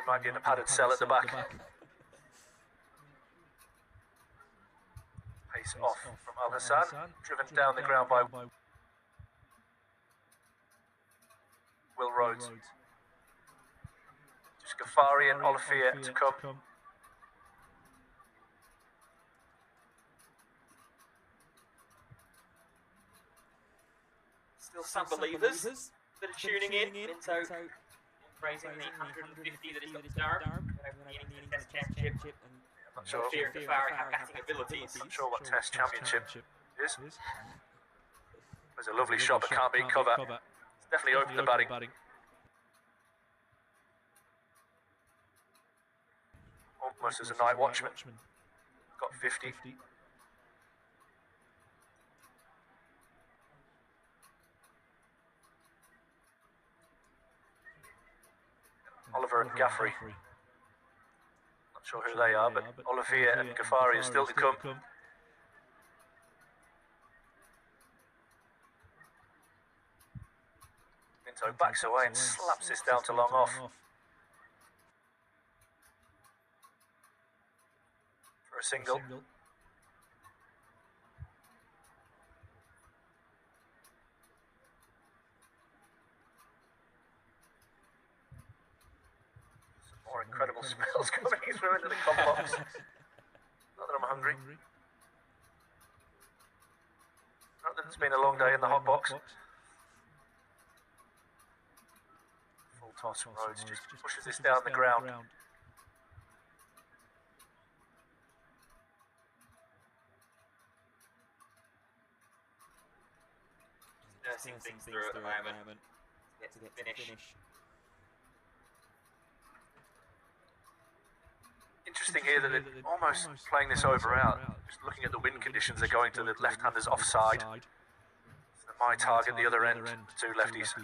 might be in a padded cell at the back. Pace off from Al Hassan, driven down the ground by Will Rhodes. Just Ghaffari and Olivier to come. Still some believers that are tuning in. Minto praising the 150 that he's got to Durham. Beginning the Test Championship. I'm not sure. Fear Ghaffari have batting abilities. I'm not sure what Test Championship is. There's a lovely shot, but can't beat cover. It's definitely opened the batting. Almost as a night watchman. Got 50. Oliver and Ghaffari. Not sure who they are, but Olivier and Ghaffari are still to come. Minto backs away and slaps this down to long off. For a single. More incredible smells coming through into the compost. Not that I'm hungry. Not that it's been a long day in the hot box. Full toss from Rhodes just pushes this down the ground. Nursing things through at the moment. Get to finish. Interesting here that they're almost playing this over out. Just looking at the wind conditions, they're going to the left-handers offside. So my target, the other end, two lefties.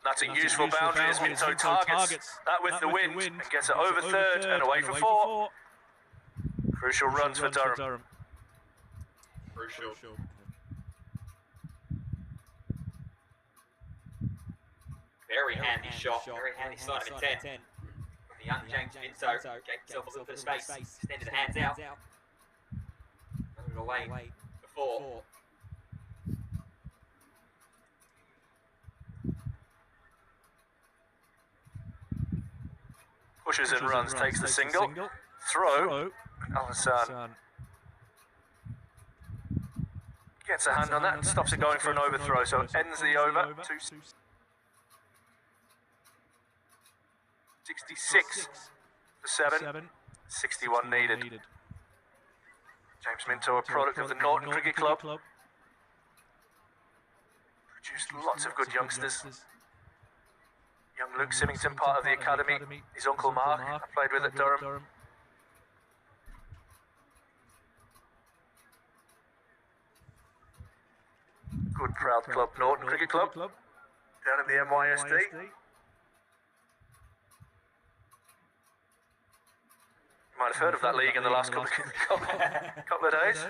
That's a useful boundary as Minto targets that with the wind and gets it over third and away for four. Crucial runs for Durham. Crucial. Very handy shot, very handy sign of intent. The young James Minto gave himself a little bit of space, extended the hands out, got it away before. Pushes and runs, takes the single. Throw. Al Hassan gets a hand on that and stops it going for an overthrow, so it ends the over. 66 for 7, 61 needed. James Minto, a product of the Norton Cricket Club. Produced lots of good youngsters. Young Luke Symington, part of the academy. His uncle Mark, I played with at Durham. Good proud club, Norton Cricket Club. Down in the NYSD. You might have heard of that league in the last couple of days.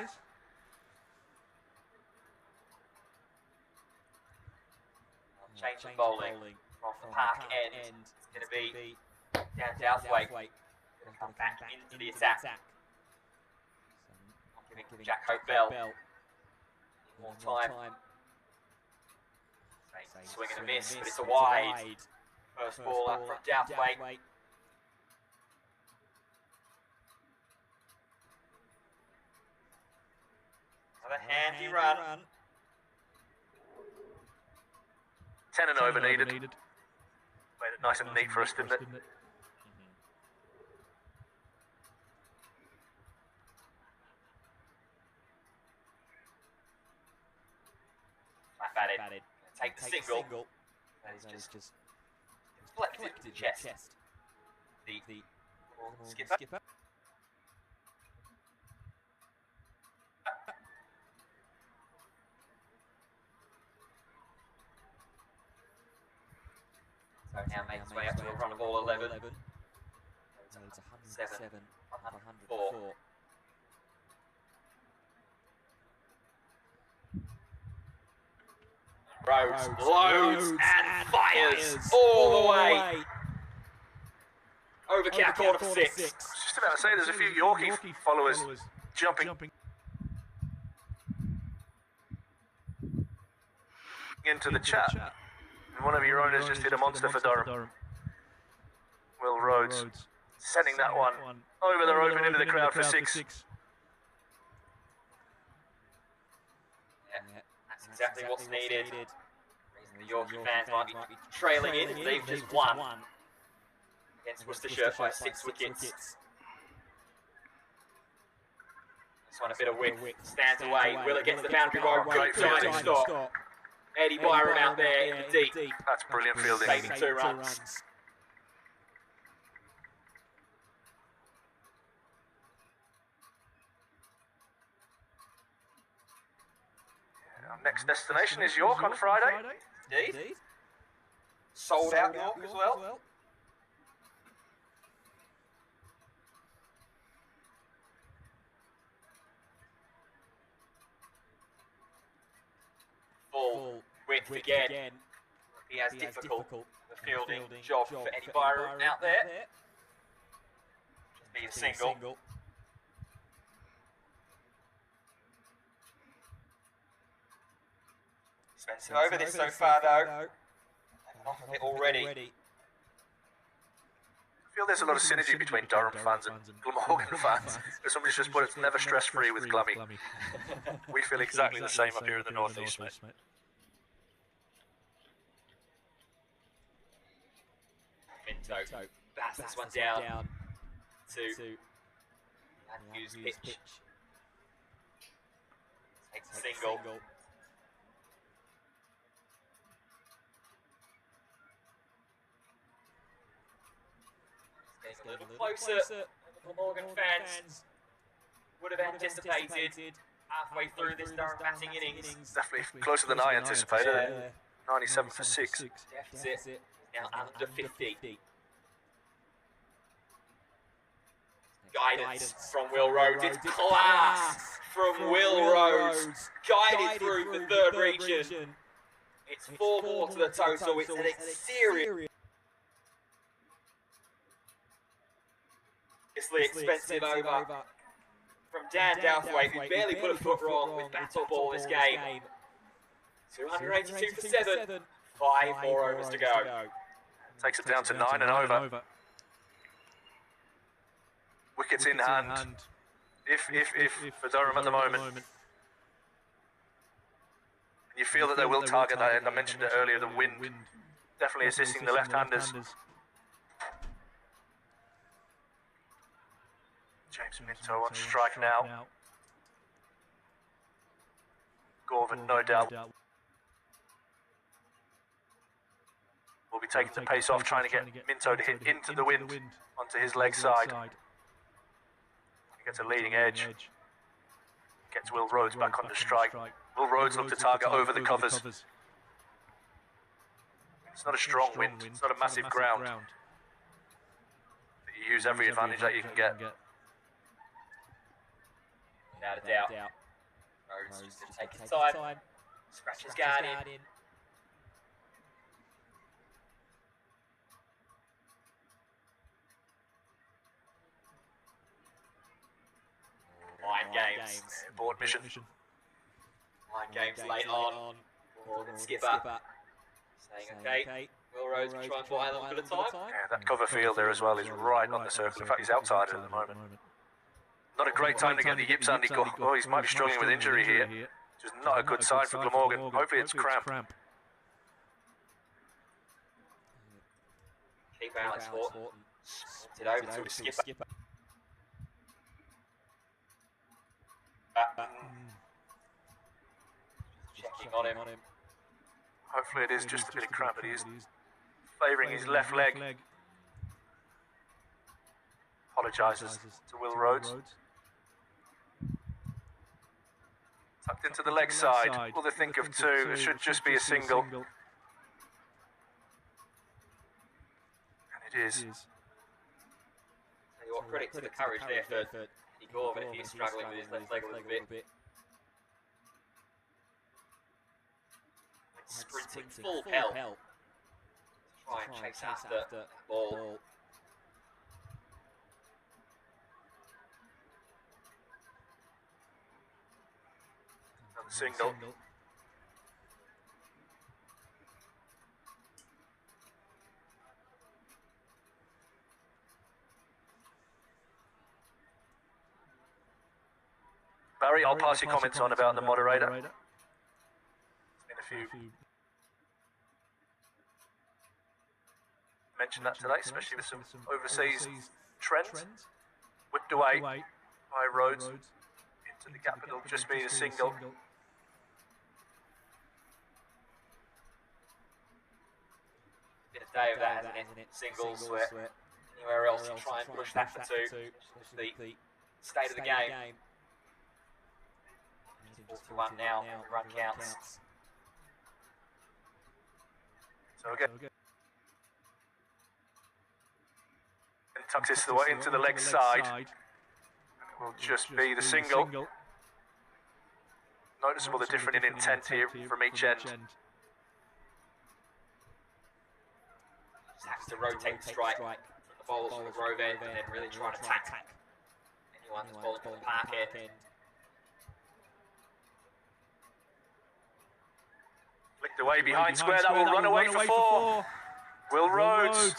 Change of bowling from the park end. It's going to be down Southway. Going to come back into the attack. I'm giving Jack Hope Bell more time. Swing and a miss, but it's a wide. First ball up from Southway. Another handy run. 10 and over needed. Made it nice and neat for us, didn't it? Flat batted. Take the single. That is just deflected to the chest. The skipper. So now makes his way up to a run of all 11. 7, 104. Rhodes loads and fires all the way. Over cat corner for 6. I was just about to say there's a few Yorkie followers jumping into the chat. And one of your owners just hit a monster for Durham. Will Rhodes sending that one over the rope and into the crowd for 6. Yeah, that's exactly what's needed. The Yorkie fans might be trailing in. They've just won against Worcestershire by 6 wickets. This one a bit of width, stands away. Will it get to the boundary rope? Good diving stop. Eddie Byram out there in the deep. That's brilliant fielding. Saving 2 runs. Our next destination is York on Friday. Indeed. Sold out York as well. Full width again. He has difficult the fielding job for Eddie Byram out there. Just be a single. Expensive over this so far though. Off of it already. I feel there's a lot of synergy between Durham fans and Glamorgan fans. Somebody's just put it's never stress-free with Glammy. We feel exactly the same up here in the northeast, mate. Minto bats this one down to Matthew's pitch. Takes a single. Getting a little closer than the Glamorgan fans would have anticipated halfway through this Durham batting innings. Definitely closer than I anticipated. 97 for 6. Deficit now under 50. Guidance from Will Rhodes. It's class from Will Rhodes. Guided through the 3rd region. It's 4 more to the total. It's an serious. Expensive over from Dan Douthwaite, who barely put a foot wrong with bat or ball this game. 282 for 7, 5 more overs to go. Takes it down to 9 and over. Wickets in hand. If for Durham at the moment. You feel that they will target that, and I mentioned it earlier, the wind definitely assisting the left-handers. James Minto on strike now. Gorvin, no doubt, will be taking the pace off, trying to get Minto to hit into the wind onto his leg side. He gets a leading edge. Gets Will Rhodes back on the strike. Will Rhodes look to target over the covers. It's not a strong wind, it's not a massive ground. But you use every advantage that you can get. Without a doubt. Rhodes just to take his time. Scratch his guard in. Mind games. Board mission. Mind games late on. Morgan skipper. Saying, okay, Will Rhodes can try and buy a little bit of time. Yeah, that cover field there as well is right on the circle. In fact, he's outside it at the moment. Not a great time to get the yips, Andy. Oh, he might be struggling with injury here. Which is not a good sign for Glamorgan. Hopefully it's cramp. Keeper Alex Horton. Swapped it over to the skipper. Checking on him. Hopefully it is just a bit of cramp, but he is favouring his left leg. Apologises to Will Rhodes. Tucked into the leg side. Will they think of 2? It should just be a single. And it is. Tell you what, credit to the courage there for Eddie Gorvin if he's struggling with his left leg a little bit. Sprinting full pelt to try and chase after that ball. Single. Barry, I'll pass your comments on about the moderator. There's been a few mentioned that today, especially with some overseas trends. Whipped away by Rhodes into the gap, it'll just be a single. Been a day of that, hasn't it? Singles, where anywhere else you try and push that for two. The state of the game. 41 now, every run counts. So again, and tucks this away into the leg side. And it will just be the single. Noticeable the difference in intent here from each end. Just has to rotate the strike from the bowls from the Grove end and then really try to attack anyone that's bowling from the Park end. Flicked away behind square, that will run away for four. Will Rhodes.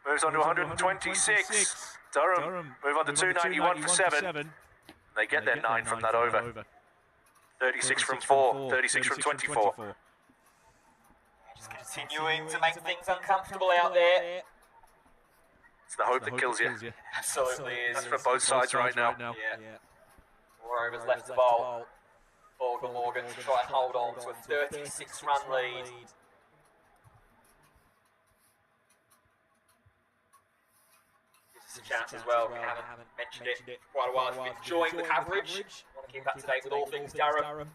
Moves on to 126. Durham move on to 291 for 7. They get their 9 from that over. 36 from 4, 36 from 24. Just continuing to make things uncomfortable out there. It's the hope that kills you. Absolutely is. That's for both sides right now. Yeah. 4 overs left to bowl. For Glamorgan to try and hold on to a 36-run lead. Gives us a chance as well. We haven't mentioned it for quite a while. If you've been enjoying the coverage, want to keep up to date with all things Durham,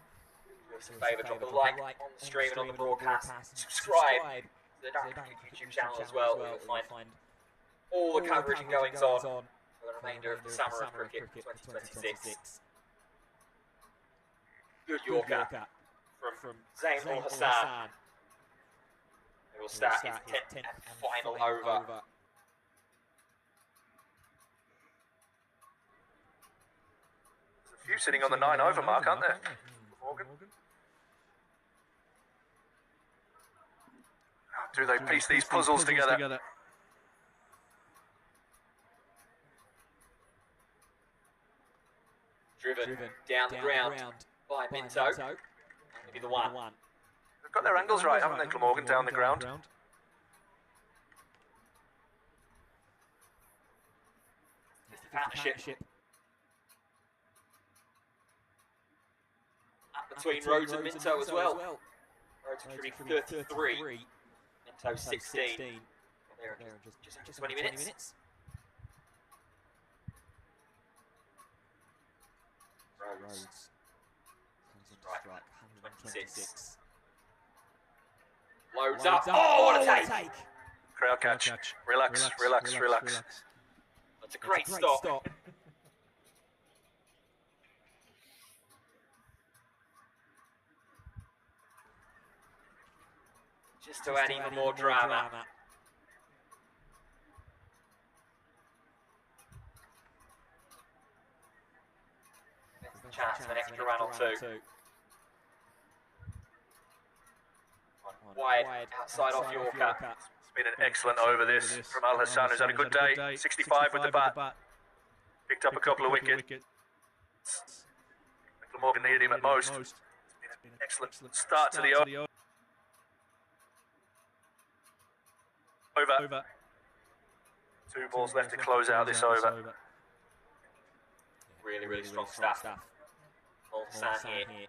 do us a favour, drop a like on the stream and on the broadcast. Subscribe to the Durham Cricket YouTube channel as well, where you'll find all the coverage and goings on for the remainder of the summer of cricket 2026. Good Yorker from Zain Ul Hassan. It will start his 10th and final over. There's a few sitting on the 9 over mark, aren't there? Morgan. How do they piece these puzzles together? Driven down the ground by Minto. Maybe the one. They've got their angles right, haven't they, Glamorgan, down the ground? It's the partnership. Up between Rhodes and Minto as well. Rhodes contributing 33. Minto 16. They're just under 20 minutes. Rhodes. Strike 126. Loads up. Oh, what a take! Crowd catch. Relax. That's a great stop. Just to add even more drama. Chance of an extra run or two. Wide outside off Yorker. It's been an excellent over this from Al Hassan, who's had a good day. 65 with the bat. Picked up a couple of wickets. Glamorgan needed him at most. It's been an excellent start to the over. 2 balls left to close out this over. Really strong stuff. Hassan here.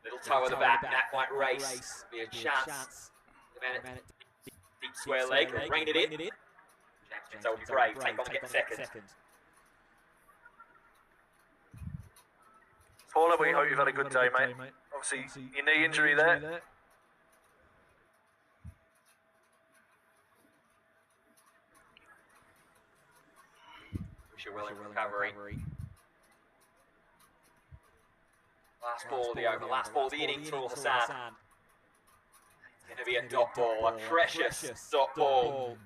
Little toe of the bat, that might race. Be a chance. The man at deep square leg, rein it in. James Minto will be brave, take on and get the second. Paula, we hope you've had a good day, mate. Obviously, your knee injury there. Wish you well in recovery. Last ball of the over, last ball of the innings for Ul Hassan. It's going to be a dot ball, a precious dot ball.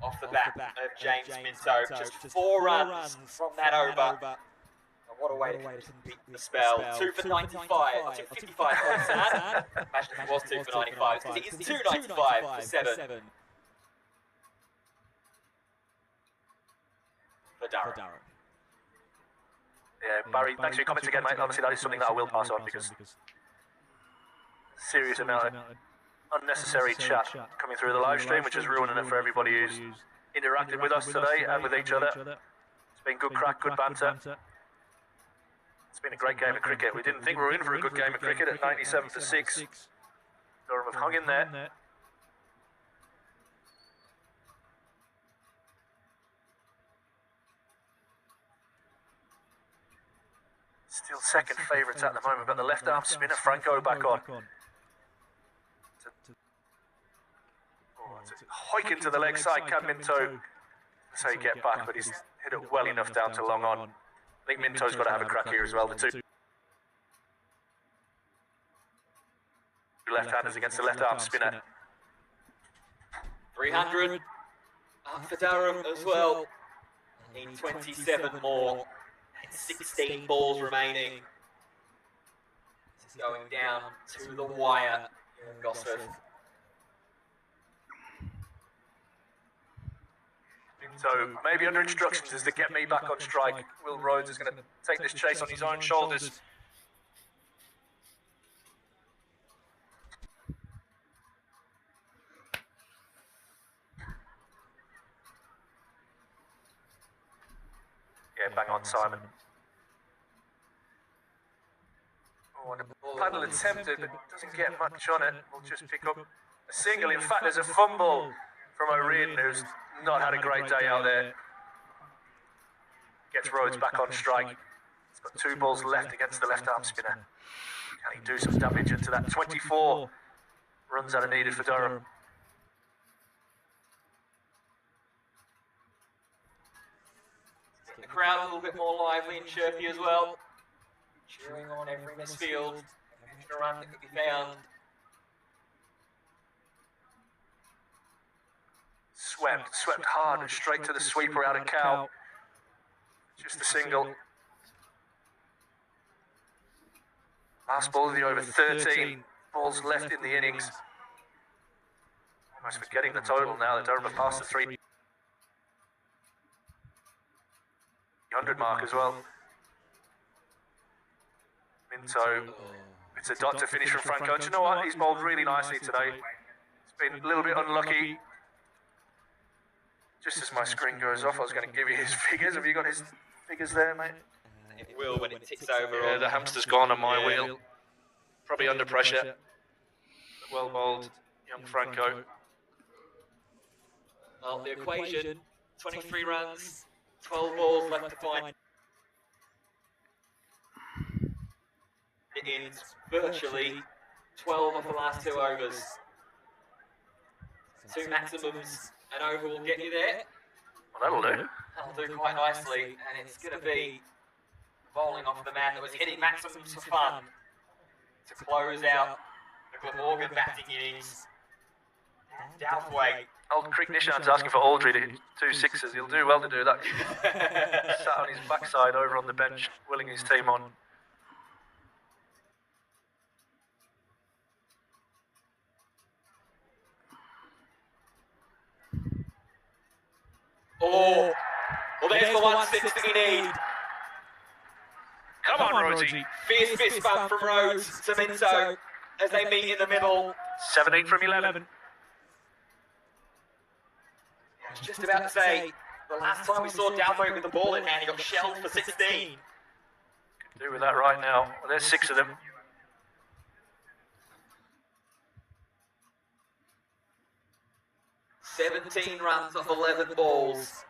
off the bat of James Minto. Just 4 runs from that over. And what a way to complete the spell. 2 for 95, or 2 for 55 for Sam. Imagine if it was 2 for 95, because it is 2.95 for 7 for Durham. Yeah, Barry, thanks for your comments again, mate. Obviously, that is something that I will pass on because serious amount of unnecessary chat coming through the live stream, which is ruining it for everybody who's interacted with us today and with each other. It's been good crack, good banter. It's been a great game of cricket. We didn't think we were in for a good game of cricket at 97 for 6. Durham have hung in there. Still second favourites at the moment, but the left arm spinner Franco back on. Hoik into the leg side, can Minto say get back, but he's hit it well enough down to long on. I think Minto's got to have a crack here as well. The two left-handers against the left arm spinner. 300 up for Durham as well. In 27 more. 16 balls remaining. This is going down to the wire here in Gosford. So maybe under instructions is to get me back on strike. Will Rhodes is going to take this chase on his own shoulders. Yeah, bang on, Simon. Oh, and a paddle attempted, but doesn't get much on it. We'll just pick up a single. In fact, there's a fumble from O'Riordan, who's not had a great day out there. Gets Rhodes back on strike. He's got 2 balls left against the left arm spinner. Can he do some damage into that? 24 runs that are needed for Durham. The crowd a little bit more lively in Sherpy as well. Cheering on every misfield, every extra run that could be found. Swept hard and straight to the sweeper out of Cow. Just a single. Last ball of the over, 13 balls left in the innings. Almost forgetting the total now that Durham have passed the 300 mark as well. Minto, it's a dot to finish from Franco. Do you know what? He's bowled really nicely today. It's been a little bit unlucky. Just as my screen goes off, I was going to give you his figures. Have you got his figures there, mate? It will when it ticks over. Yeah, the hamster's gone on my wheel. Probably under pressure. Well bowled, young Franco. Well, the equation, 23 runs, 12 balls left to find. It ends virtually 12 of the last 2 overs. 2 maximums, an over will get you there. Well, that'll do. That'll do quite nicely, and it's going to be bowling off the man that was hitting maximums for fun to close out the Glamorgan batting innings. Douthwaite. Old Creek Nishan's asking for Aldry to hit 2 sixes. He'll do well to do that. Sat on his backside over on the bench, willing his team on. Oh, well, there's the 160 you need. Come on, Rhodesy. Fierce fist bump from Rhodes to Minto as they meet in the middle. 17 from 11. I was just about to say, the last time we saw Douthwaite with the ball in hand, he got shelled for 16. Could do with that right now. Well, there's 6 of them. "17 runs off 11 balls.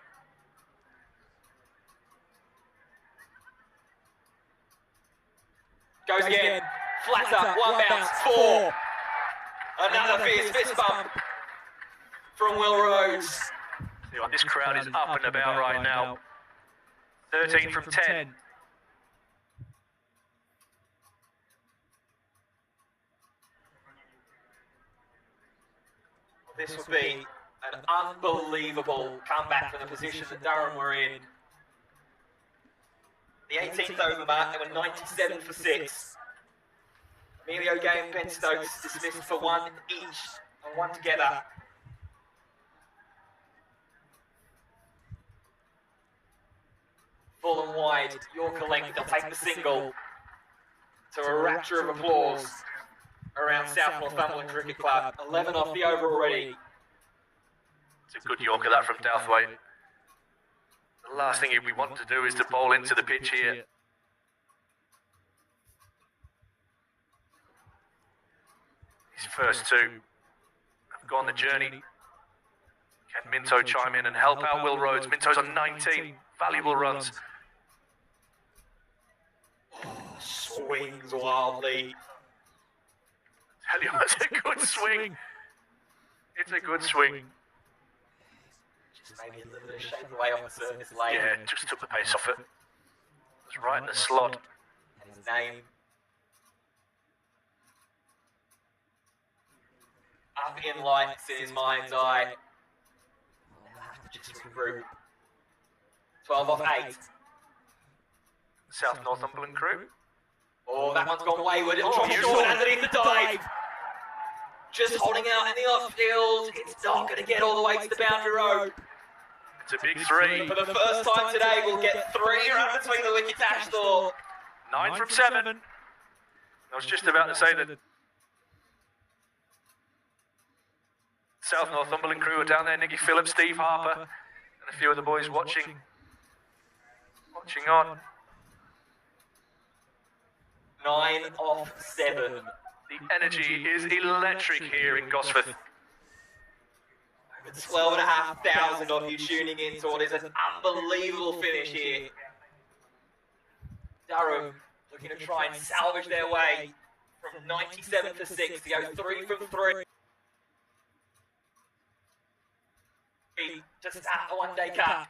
Goes again, flat up, 1 bounce, 4. Another fierce fist bump from Will Rhodes. This crowd is up and about right now. 13 from 10. This would be An unbelievable comeback from the position that Durham were in. The 18th over mark, they were 97 for 6. Emilio Gay and Ben Stokes dismissed for 1 each and 1 together. Full and wide, Yorker length, they'll take the single to a rapture of applause around South Northumberland Cricket Club. 11 off the over already. It's a good Yorker that from Douthwaite. The last thing we want to do is to bowl into the pitch here. His first 2 have gone the journey. Can Minto chime in and help out Will Rhodes? Minto's on 19 valuable runs. Swings wildly. Tell you, it's a good swing. It's a good swing. Just maybe a little bit of shake away off the surface lane. Yeah, just took the pace off it. It was right in the slot. And his name. Up in lights in his mind's eye. They'll have to just regroup. 12 off 8. South Northumberland crew. Oh, that one's gone wayward. It'll drop short underneath the dive. Just holding out in the off-field. It's not going to get all the way to the boundary rope. It's a big 3. For the first time today, we'll get 3 right between the wickets, Ashthorpe. 9 from 7. I was just about to say that South Northumberland crew are down there. Nicky Phillips, Steve Harper, and a few of the boys watching on. 9 off 7. The energy is electric here in Gosforth. Over 12,500 of you tuning in to what is an unbelievable finish here. Durham looking to try and salvage their way from 97 for 6 to go 3 from 3 to start the one-day cup.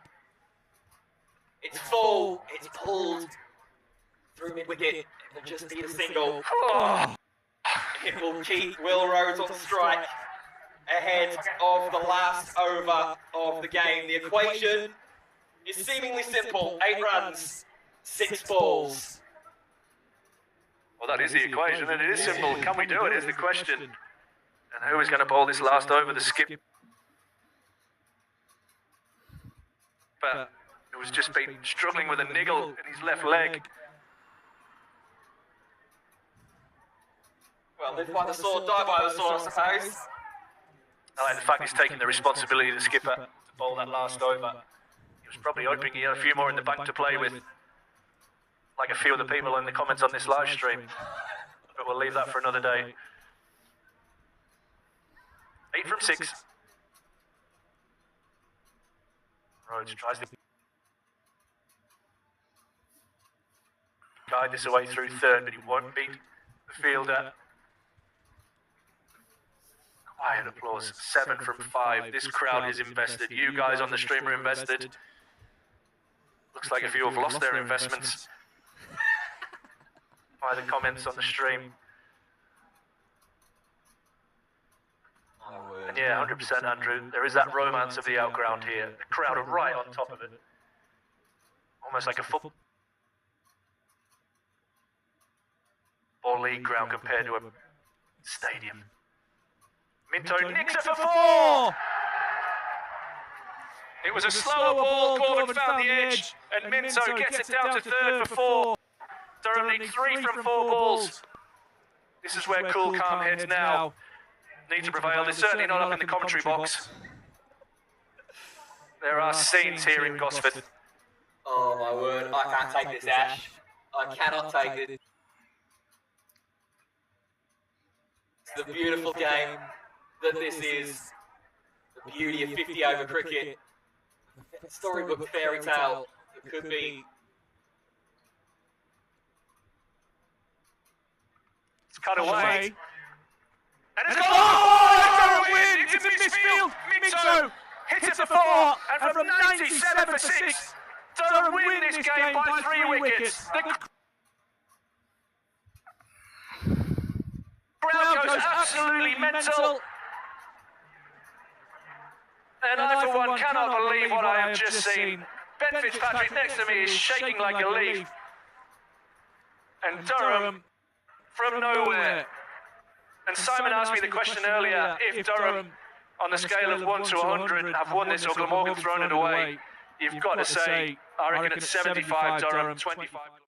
It's full, it's pulled through mid-wicket. It will just be a single. Oh. It will keep Will Rhodes on strike ahead of the last over of the game. The equation is seemingly simple. 8 runs, 6 balls. Well, that is the equation, and it is simple. Can we do it is the question. And who is going to bowl this last over? The skip. But it was just been struggling with a niggle in his left leg. Well, live by the sword, die by the sword, I suppose. I like the fact he's taking the responsibility of the skipper to bowl that last over. He was probably hoping he had a few more in the bank to play with, like a few of the people in the comments on this live stream. But we'll leave that for another day. 8 from 6. Rhodes tries to guide this away through third, but he won't beat the fielder. Quiet applause. 7 from 5. This crowd is invested. You guys on the stream are invested. Looks like a few have lost their investments by the comments on the stream. And yeah, 100% Andrew, there is that romance of the outground here. The crowd are right on top of it. Almost like a football league ground compared to a stadium. Minto nicks it for 4! It was a slower ball, Corbin found the edge, and Minto gets it down to third for 4. Durham need 3 from 4 balls. This is where cool calm heads now. Need to prevail. They're certainly not up in the commentary box. There are scenes here in Gosforth. Oh my word, I can't take this, Ash. I cannot take this. It's the beautiful game that this is. The beauty of 50 over cricket. Storybook fairy tale. It could be. It's cut away. And it's gone! Oh, Durham win! It's in midfield! Minto hits it for 4, and from 97 for 6, Durham win this game by 3 wickets. The crowd goes absolutely mental. And I, for one, cannot believe what I have just seen. Ben Fitzpatrick next to me is shaking like a leaf. And Durham from nowhere. And Simon asked me the question earlier, if Durham, on the scale of 1 to 100, have won this or Glamorgan thrown it away, you've got to say, I reckon it's 75 Durham, 25.